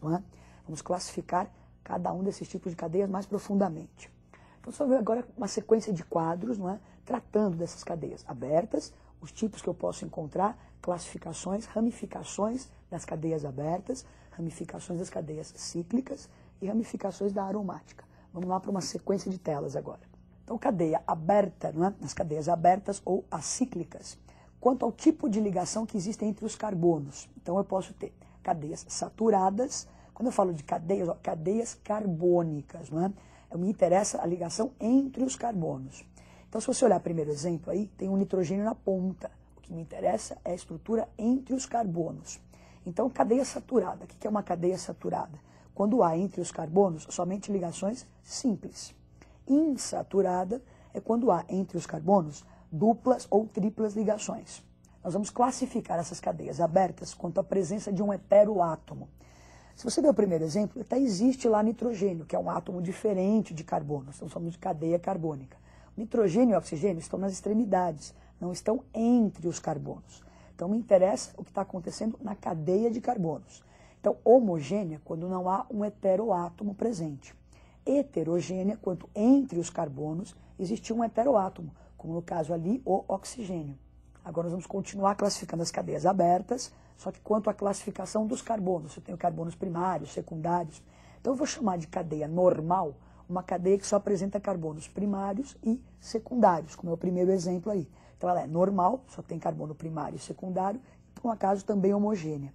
não é? Vamos classificar cada um desses tipos de cadeias mais profundamente. Então, só ver agora uma sequência de quadros, não é? Tratando dessas cadeias abertas, os tipos que eu posso encontrar, classificações, ramificações das cadeias abertas, ramificações das cadeias cíclicas e ramificações da aromática. Vamos lá para uma sequência de telas agora. Então, cadeia aberta, não é? Nas cadeias abertas ou acíclicas. Quanto ao tipo de ligação que existe entre os carbonos. Então, eu posso ter cadeias saturadas. Quando eu falo de cadeias, ó, cadeias carbônicas, não é? Me interessa a ligação entre os carbonos. Então, se você olhar o primeiro exemplo aí, tem um nitrogênio na ponta. O que me interessa é a estrutura entre os carbonos. Então, cadeia saturada. O que é uma cadeia saturada? Quando há entre os carbonos somente ligações simples. Insaturada é quando há entre os carbonos duplas ou triplas ligações. Nós vamos classificar essas cadeias abertas quanto à presença de um heteroátomo. Se você ver o primeiro exemplo, até existe lá nitrogênio, que é um átomo diferente de carbono. Estamos falando de cadeia carbônica. O nitrogênio e o oxigênio estão nas extremidades, não estão entre os carbonos. Então, me interessa o que está acontecendo na cadeia de carbonos. Então, homogênea, quando não há um heteroátomo presente. Heterogênea, quando entre os carbonos existe um heteroátomo, como no caso ali, o oxigênio. Agora, nós vamos continuar classificando as cadeias abertas, só que quanto à classificação dos carbonos, eu tenho carbonos primários, secundários. Então, eu vou chamar de cadeia normal uma cadeia que só apresenta carbonos primários e secundários, como é o primeiro exemplo aí. Então, ela é normal, só tem carbono primário e secundário, e por um acaso também homogênea.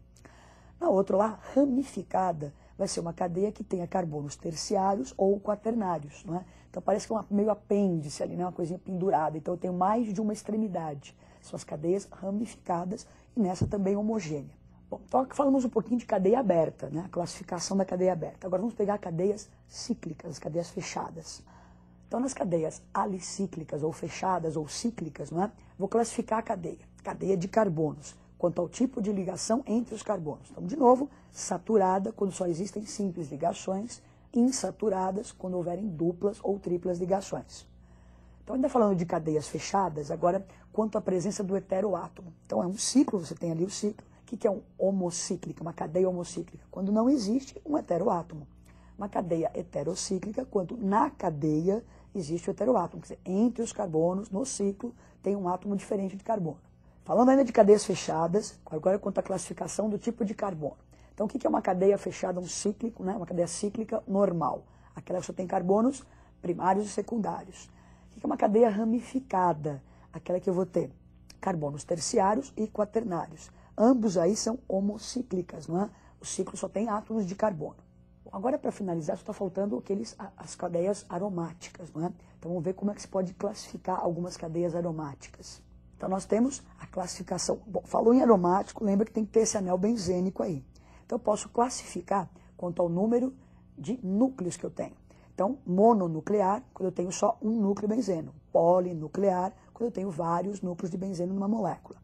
Na outra lá, ramificada, vai ser uma cadeia que tenha carbonos terciários ou quaternários, não é? Então, parece que é meio apêndice ali, né? Uma coisinha pendurada. Então, eu tenho mais de uma extremidade. São as cadeias ramificadas e nessa também homogênea. Bom, então falamos um pouquinho de cadeia aberta, né? A classificação da cadeia aberta. Agora vamos pegar cadeias cíclicas, as cadeias fechadas. Então nas cadeias alicíclicas ou fechadas ou cíclicas, não é? Vou classificar a cadeia de carbonos, quanto ao tipo de ligação entre os carbonos. Então, de novo, saturada quando só existem simples ligações, insaturadas quando houverem duplas ou triplas ligações. Então, ainda falando de cadeias fechadas, agora, quanto à presença do heteroátomo. Então, é um ciclo, você tem ali o ciclo. O que é um homocíclico, uma cadeia homocíclica? Quando não existe um heteroátomo. Uma cadeia heterocíclica, quando na cadeia existe o heteroátomo. Quer dizer, entre os carbonos, no ciclo, tem um átomo diferente de carbono. Falando ainda de cadeias fechadas, agora quanto à classificação do tipo de carbono. Então, o que é uma cadeia fechada, um cíclico, né? Uma cadeia cíclica normal? Aquela que só tem carbonos primários e secundários. O que é uma cadeia ramificada? Aquela que eu vou ter carbonos terciários e quaternários. Ambos aí são homocíclicas, não é? O ciclo só tem átomos de carbono. Bom, agora, para finalizar, só está faltando as cadeias aromáticas, não é? Então, vamos ver como é que se pode classificar algumas cadeias aromáticas. Então, nós temos a classificação. Bom, falou em aromático, lembra que tem que ter esse anel benzênico aí. Então, eu posso classificar quanto ao número de núcleos que eu tenho. Então, mononuclear, quando eu tenho só um núcleo benzeno. Polinuclear, quando eu tenho vários núcleos de benzeno numa molécula.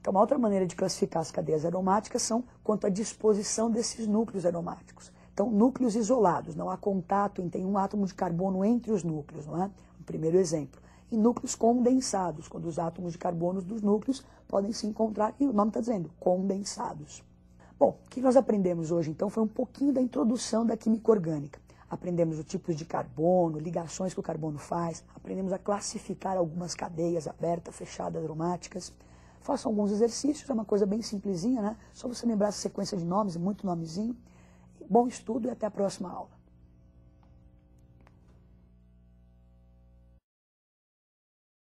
Então, uma outra maneira de classificar as cadeias aromáticas são quanto à disposição desses núcleos aromáticos. Então, núcleos isolados, não há contato, tem um átomo de carbono entre os núcleos, não é? Um primeiro exemplo. E núcleos condensados, quando os átomos de carbono dos núcleos podem se encontrar, e o nome está dizendo, condensados. Bom, o que nós aprendemos hoje, então, foi um pouquinho da introdução da química orgânica. Aprendemos os tipos de carbono, ligações que o carbono faz, aprendemos a classificar algumas cadeias abertas, fechadas, aromáticas. Façam alguns exercícios, é uma coisa bem simplesinha, né? Só você lembrar essa sequência de nomes, muito nomezinho. Bom estudo e até a próxima aula.